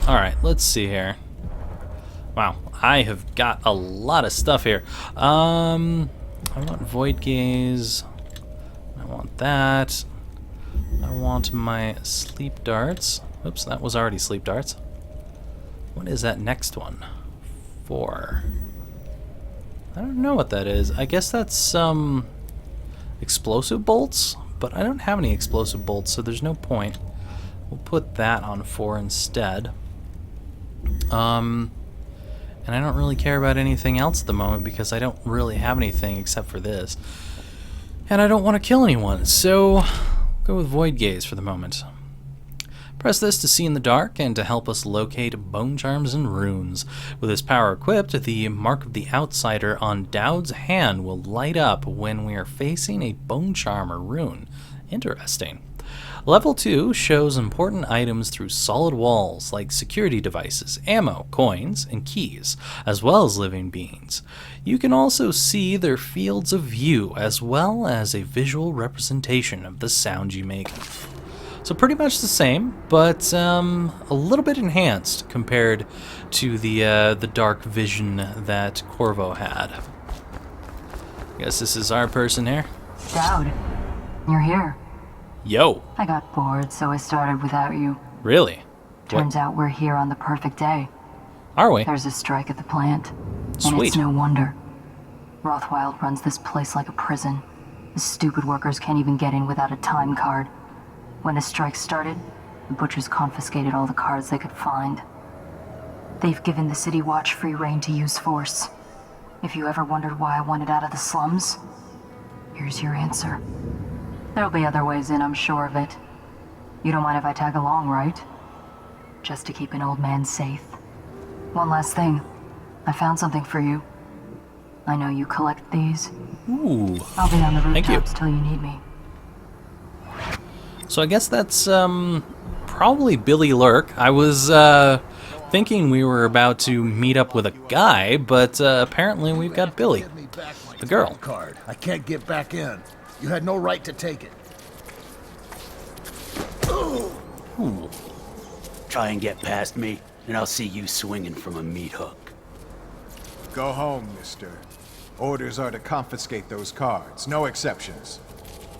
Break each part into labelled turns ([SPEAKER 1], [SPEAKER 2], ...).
[SPEAKER 1] Alright, let's see here. Wow, I have got a lot of stuff here. I want Void Gaze. I want that. I want my Sleep Darts. Oops, that was already Sleep Darts. What is that next one? 4. I don't know what that is. I guess that's some explosive bolts, but I don't have any explosive bolts, so there's no point. We'll put that on 4 instead. And I don't really care about anything else at the moment because I don't really have anything except for this. And I don't want to kill anyone, so I'll go with Void Gaze for the moment. Press this to see in the dark and to help us locate bone charms and runes. With this power equipped, the mark of the outsider on Dowd's hand will light up when we are facing a bone charm or rune. Interesting. Level 2 shows important items through solid walls like security devices, ammo, coins, and keys, as well as living beings. You can also see their fields of view as well as a visual representation of the sound you make. So pretty much the same, but a little bit enhanced compared to the dark vision that Corvo had. Guess this is our person here.
[SPEAKER 2] Dowd, you're here.
[SPEAKER 1] Yo.
[SPEAKER 2] I got bored, so I started without you.
[SPEAKER 1] Really?
[SPEAKER 2] Turns out we're here on the perfect day.
[SPEAKER 1] Are we?
[SPEAKER 2] There's a strike at the plant. And
[SPEAKER 1] Sweet.
[SPEAKER 2] it's no wonder. Rothwild runs this place like a prison. The stupid workers can't even get in without a time card. When the strike started, the butchers confiscated all the cards they could find. They've given the City Watch free rein to use force. If you ever wondered why I wanted out of the slums, here's your answer. There'll be other ways in, I'm sure of it. You don't mind if I tag along, right? Just to keep an old man safe. One last thing. I found something for you. I know you collect these.
[SPEAKER 1] Ooh.
[SPEAKER 2] I'll be on the
[SPEAKER 1] Thank you.
[SPEAKER 2] rooftops till you need me.
[SPEAKER 1] So I guess that's probably Billy Lurk. I was thinking we were about to meet up with a guy, but apparently we've got Billy, the girl.
[SPEAKER 3] Card. I can't get back in. You had no right to take it.
[SPEAKER 1] Ooh.
[SPEAKER 4] Try and get past me, and I'll see you swinging from a meat hook.
[SPEAKER 5] Go home, mister. Orders are to confiscate those cards, no exceptions.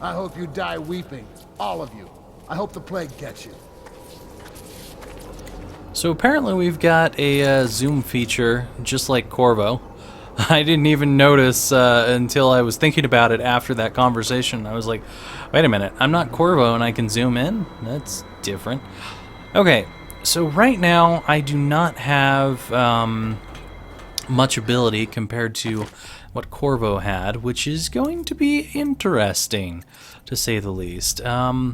[SPEAKER 3] I hope you die weeping. All of you. I hope the plague gets you.
[SPEAKER 1] So apparently we've got a zoom feature, just like Corvo. I didn't even notice until I was thinking about it after that conversation. I was like, wait a minute, I'm not Corvo and I can zoom in? That's different. Okay, so right now I do not have much ability compared to what Corvo had, which is going to be interesting, to say the least. I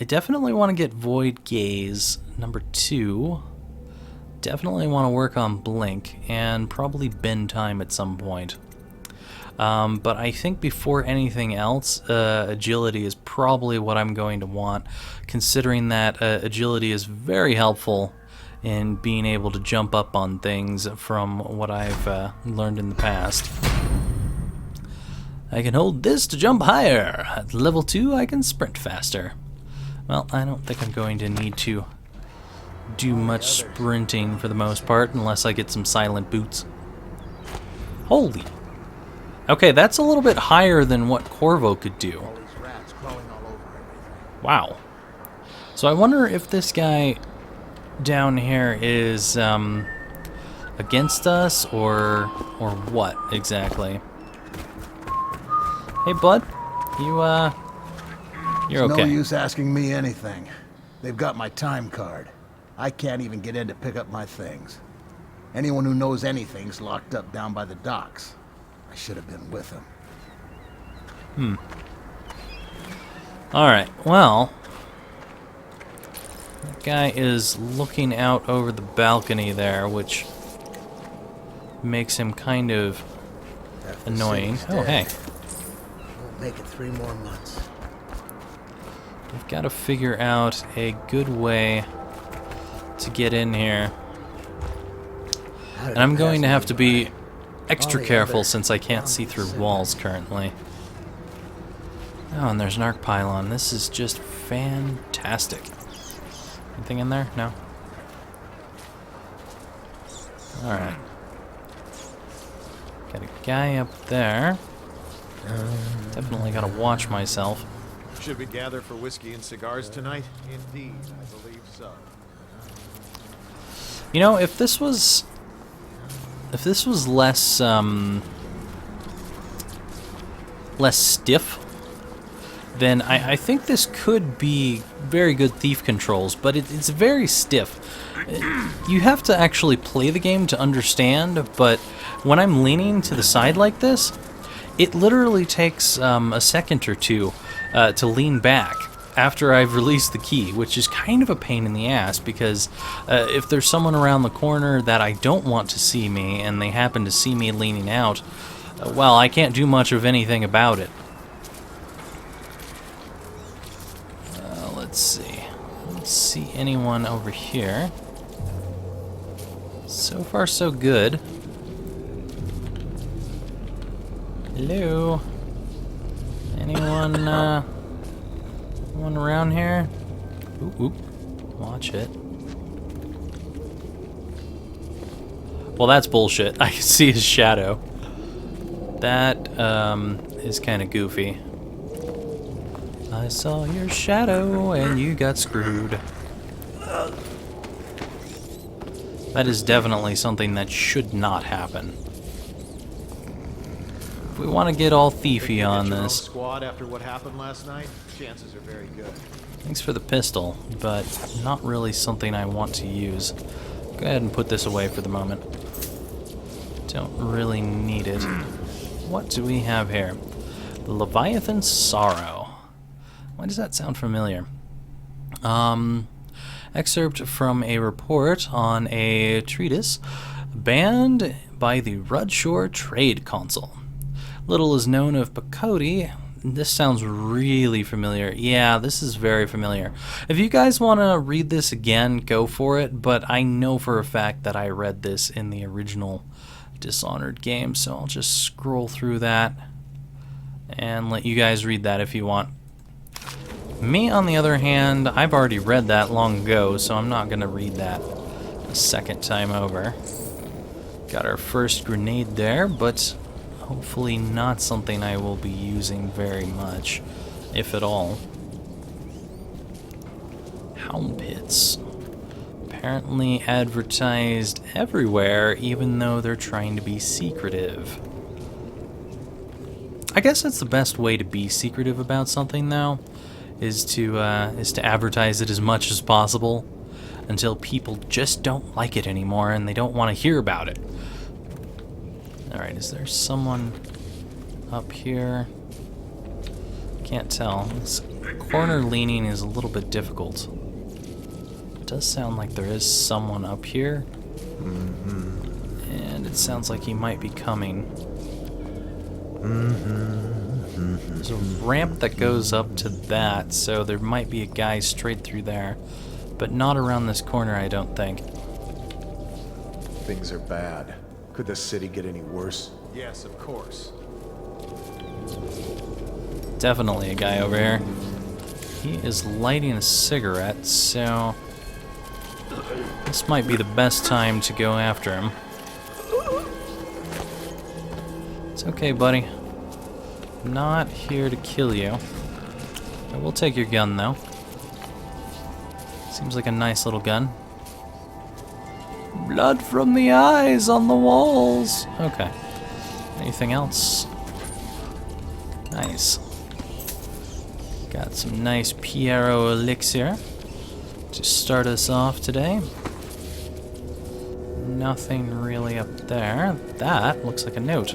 [SPEAKER 1] definitely want to get Void Gaze number 2. Definitely want to work on Blink, and probably Bend Time at some point. But I think before anything else, Agility is probably what I'm going to want, considering that Agility is very helpful in being able to jump up on things from what I've learned in the past. I can hold this to jump higher. At level 2, I can sprint faster. Well, I don't think I'm going to need to do much sprinting for the most part, unless I get some silent boots. Holy. Okay, that's a little bit higher than what Corvo could do. Wow. So I wonder if this guy down here is against us or what exactly. Hey bud, you're okay.
[SPEAKER 3] No use asking me anything. They've got my time card. I can't even get in to pick up my things. Anyone who knows anything's locked up down by the docks. I should have been with him.
[SPEAKER 1] Alright, well, that guy is looking out over the balcony there, which makes him kind of annoying. Oh, hey.
[SPEAKER 3] Won't make it 3 more months.
[SPEAKER 1] We've got to figure out a good way to get in here. And I'm going to have to be extra careful since I can't see through walls currently. Oh, and there's an arc pylon. This is just fantastic. Anything in there? No? Alright. Got a guy up there. Definitely gotta watch myself.
[SPEAKER 6] Should we gather for whiskey and cigars tonight? Indeed, I believe so.
[SPEAKER 1] You know, if this was less less stiff, then I think this could be very good thief controls, but it's very stiff. You have to actually play the game to understand, but when I'm leaning to the side like this, it literally takes a second or two to lean back after I've released the key, which is kind of a pain in the ass, because if there's someone around the corner that I don't want to see me, and they happen to see me leaning out, well, I can't do much of anything about it. Let's see. I don't see anyone over here. So far, so good. Hello? Anyone, anyone around here? Oop, oop. Watch it. Well, that's bullshit. I can see his shadow. That, is kind of goofy. I saw your shadow and you got screwed. That is definitely something that should not happen. If we want to get all thiefy on this.
[SPEAKER 6] Squad after what happened last night, chances are very good.
[SPEAKER 1] Thanks for the pistol, but not really something I want to use. Go ahead and put this away for the moment. Don't really need it. What do we have here? The Leviathan Sorrow. Why does that sound familiar? Excerpt from a report on a treatise banned by the Rudshore Trade Council. Little is known of Pakoti. This sounds really familiar. Yeah, this is very familiar. If you guys want to read this again, go for it, but I know for a fact that I read this in the original Dishonored game, so I'll just scroll through that and let you guys read that if you want. Me, on the other hand, I've already read that long ago, so I'm not going to read that a second time over. Got our first grenade there, but hopefully not something I will be using very much, if at all. Hound pits. Apparently advertised everywhere, even though they're trying to be secretive. I guess that's the best way to be secretive about something, though, is to advertise it as much as possible until people just don't like it anymore and they don't want to hear about it. Alright, is there someone up here? Can't tell. This corner leaning is a little bit difficult. It does sound like there is someone up here. And it sounds like he might be coming. There's a ramp that goes up to that, so there might be a guy straight through there. But not around this corner, I don't think.
[SPEAKER 5] Things are bad. Could the city get any worse?
[SPEAKER 6] Yes, of course.
[SPEAKER 1] Definitely a guy over here. He is lighting a cigarette, so this might be the best time to go after him. It's okay, buddy. I'm not here to kill you. I will take your gun, though. Seems like a nice little gun. Blood from the eyes on the walls. Okay. Anything else? Nice. Got some nice Piero elixir to start us off today. Nothing really up there. That looks like a note.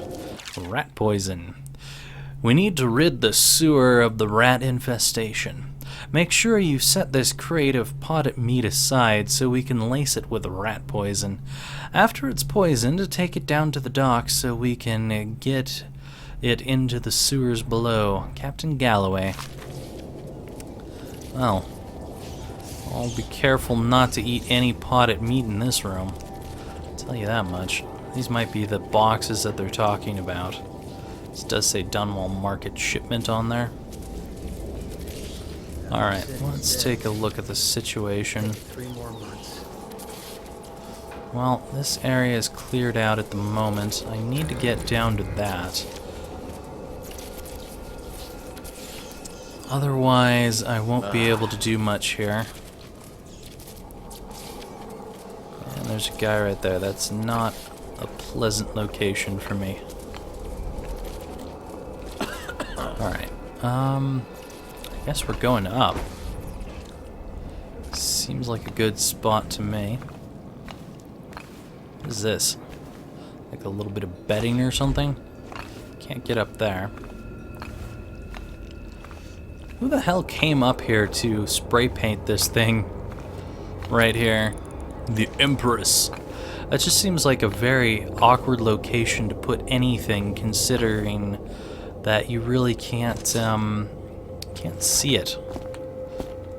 [SPEAKER 1] Rat poison. We need to rid the sewer of the rat infestation. Make sure you set this crate of potted meat aside so we can lace it with rat poison. After it's poisoned, take it down to the docks so we can get it into the sewers below. Captain Galloway. Well, I'll be careful not to eat any potted meat in this room. I'll tell you that much. These might be the boxes that they're talking about. This does say Dunwall Market shipment on there. Alright, let's take a look at the situation.
[SPEAKER 3] 3 more months.
[SPEAKER 1] Well, this area is cleared out at the moment. I need to get down to that. Otherwise, I won't be able to do much here. And there's a guy right there. That's not a pleasant location for me. Alright. I guess we're going up. Seems like a good spot to me. What is this? Like a little bit of bedding or something? Can't get up there. Who the hell came up here to spray paint this thing right here? The Empress. That just seems like a very awkward location to put anything, considering that you really can't see it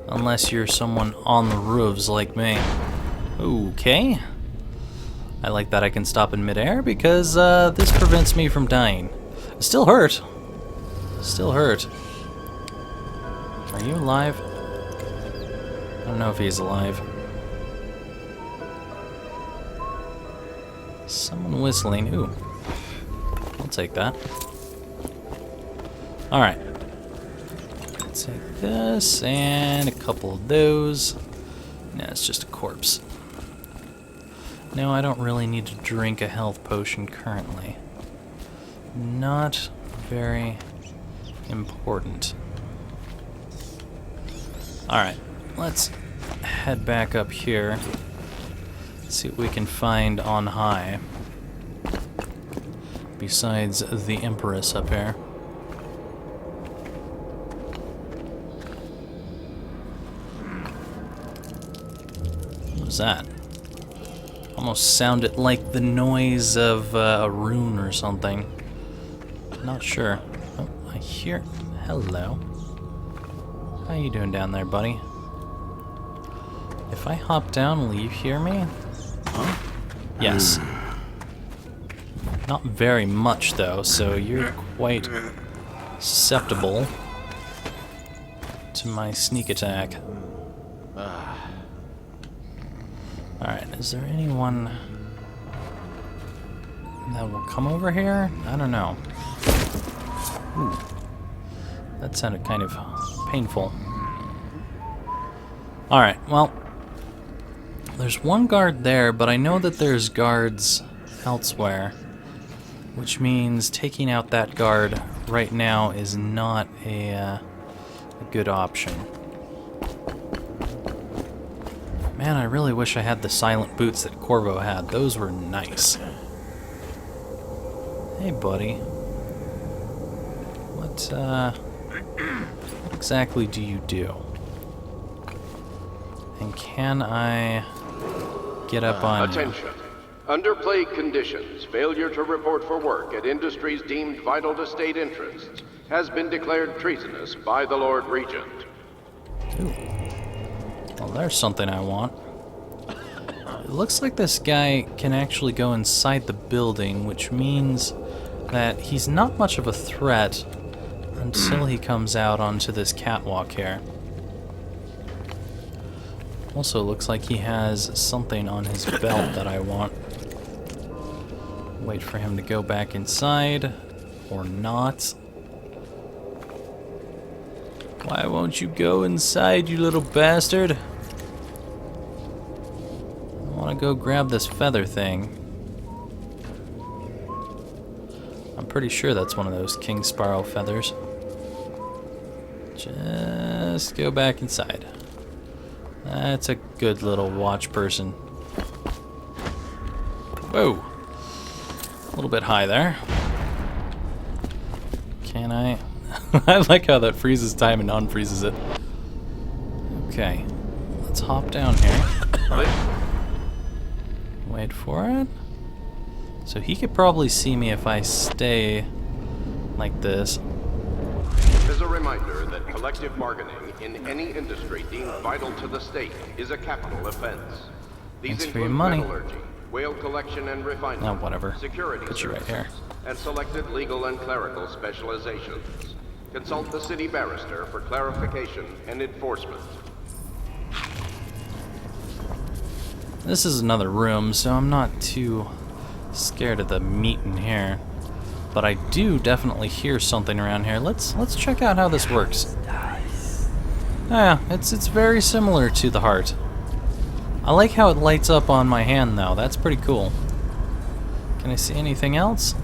[SPEAKER 1] unless you're someone on the roofs like me. Okay. I like that I can stop in midair because this prevents me from dying. Still hurt. Still hurt. Are you alive? I don't know if he's alive. Someone whistling. Ooh. I'll take that. Alright. Let's take this and a couple of those. Nah, it's just a corpse. No, I don't really need to drink a health potion currently. Not very important. Alright, let's head back up here. See what we can find on high. Besides the Empress up here. What was that? Almost sounded like the noise of a rune or something. Not sure. Oh, I hear... Hello. How you doing down there, buddy? If I hop down, will you hear me? Huh? Yes. Not very much, though, so you're quite susceptible to my sneak attack. Alright, is there anyone that will come over here? I don't know. Ooh. That sounded kind of painful. Alright, well, there's one guard there, but I know that there's guards elsewhere, which means taking out that guard right now is not a good option. Man, I really wish I had the silent boots that Corvo had. Those were nice. Hey, buddy. What exactly do you do? And can I get up on
[SPEAKER 7] Attention. Under plague conditions, failure to report for work at industries deemed vital to state interests has been declared treasonous by the Lord Regent.
[SPEAKER 1] Ooh. Well, there's something I want. It looks like this guy can actually go inside the building, which means that he's not much of a threat until he comes out onto this catwalk here. Also, looks like he has something on his belt that I want. Wait for him to go back inside, or not. Why won't you go inside, you little bastard? I want to go grab this feather thing. I'm pretty sure that's one of those King Sparrow feathers. Just go back inside. That's a good little watch person. Whoa! A little bit high there. Can I? I like how that freezes time and unfreezes it. Okay. Let's hop down here. Wait for it. So he could probably see me if I stay like this.
[SPEAKER 7] As a reminder that collective bargaining in any industry deemed vital to the state is a capital offense. These
[SPEAKER 1] Thanks for your
[SPEAKER 7] include
[SPEAKER 1] money.
[SPEAKER 7] metallurgy, whale collection and refinement,
[SPEAKER 1] Oh, whatever.
[SPEAKER 7] security
[SPEAKER 1] Put you right here.
[SPEAKER 7] services, and selected legal and clerical specializations. Consult the city barrister for clarification and enforcement.
[SPEAKER 1] This is another room, so I'm not too scared of the meat in here. But I do definitely hear something around here. Let's check out how this works. Yeah, it's very similar to the heart. I like how it lights up on my hand though. That's pretty cool. Can I see anything else?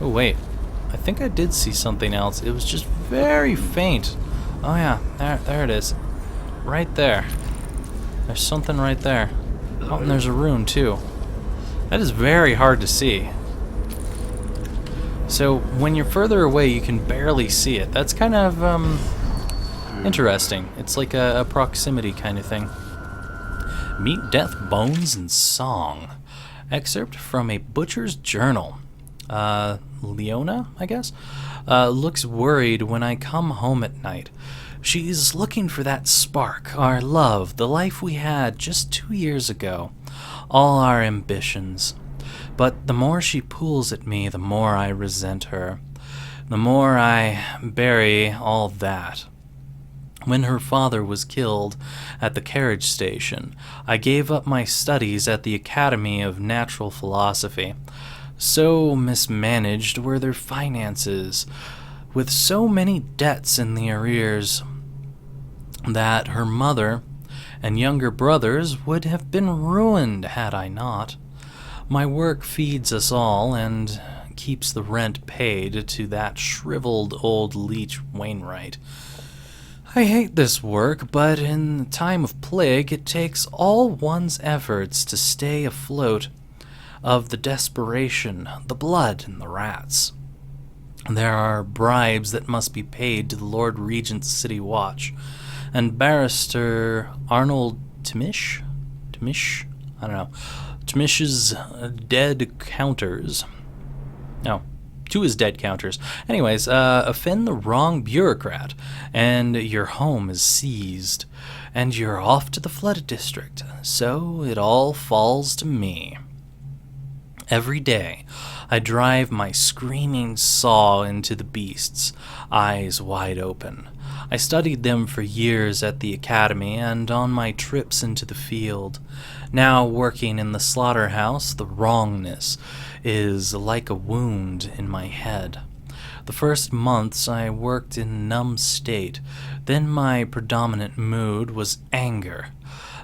[SPEAKER 1] Oh wait, I think I did see something else. It was just very faint. Oh yeah, there it is. Right there. There's something right there. Oh, and there's a rune too. That is very hard to see. So when you're further away, you can barely see it. That's kind of interesting. It's like a proximity kind of thing. Meat, Death, Bones, and Song. Excerpt from a butcher's journal. Leona, I guess, looks worried when I come home at night. She's looking for that spark, our love, the life we had just 2 years ago, all our ambitions. But the more she pulls at me, the more I resent her, the more I bury all that. When her father was killed at the carriage station, I gave up my studies at the Academy of Natural Philosophy. So mismanaged were their finances, with so many debts in the arrears, that her mother and younger brothers would have been ruined had I not. My work feeds us all and keeps the rent paid to that shriveled old leech Wainwright. I hate this work, but in time of plague it takes all one's efforts to stay afloat of the desperation, the blood, and the rats. There are bribes that must be paid to the Lord Regent's City Watch, and Barrister Arnold Timish? I don't know. Timish's dead counters. No, to his dead counters. Anyways, offend the wrong bureaucrat, and your home is seized, and you're off to the flooded district. So it all falls to me. Every day, I drive my screaming saw into the beasts, eyes wide open. I studied them for years at the academy and on my trips into the field. Now working in the slaughterhouse, the wrongness is like a wound in my head. The first months I worked in numb state, then my predominant mood was anger.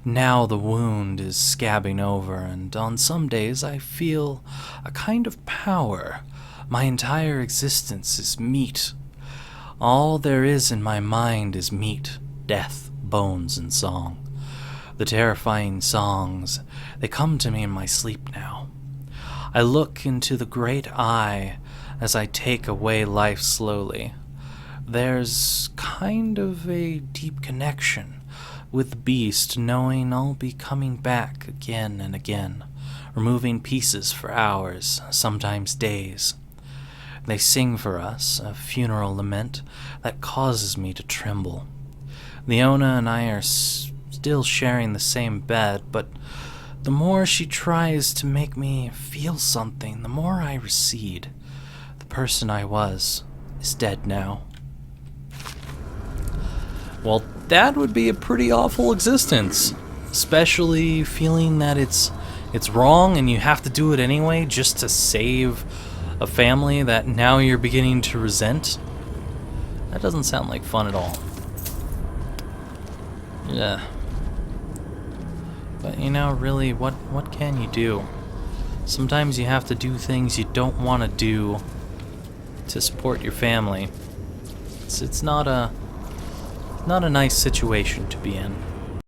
[SPEAKER 1] Now the wound is scabbing over, and on some days I feel a kind of power. My entire existence is meat. All there is in my mind is meat, death, bones, and song. The terrifying songs, they come to me in my sleep now. I look into the great eye as I take away life slowly. There's kind of a deep connection with the beast, knowing I'll be coming back again and again, removing pieces for hours, sometimes days. They sing for us a funeral lament that causes me to tremble. Leona and I are still sharing the same bed, but the more she tries to make me feel something, the more I recede. The person I was is dead now. Well, that would be a pretty awful existence, especially feeling that it's wrong and you have to do it anyway just to save a family that now you're beginning to resent. That doesn't sound like fun at all. Yeah. But you know, really, what can you do? Sometimes you have to do things you don't want to do to support your family. It's not a nice situation to be in.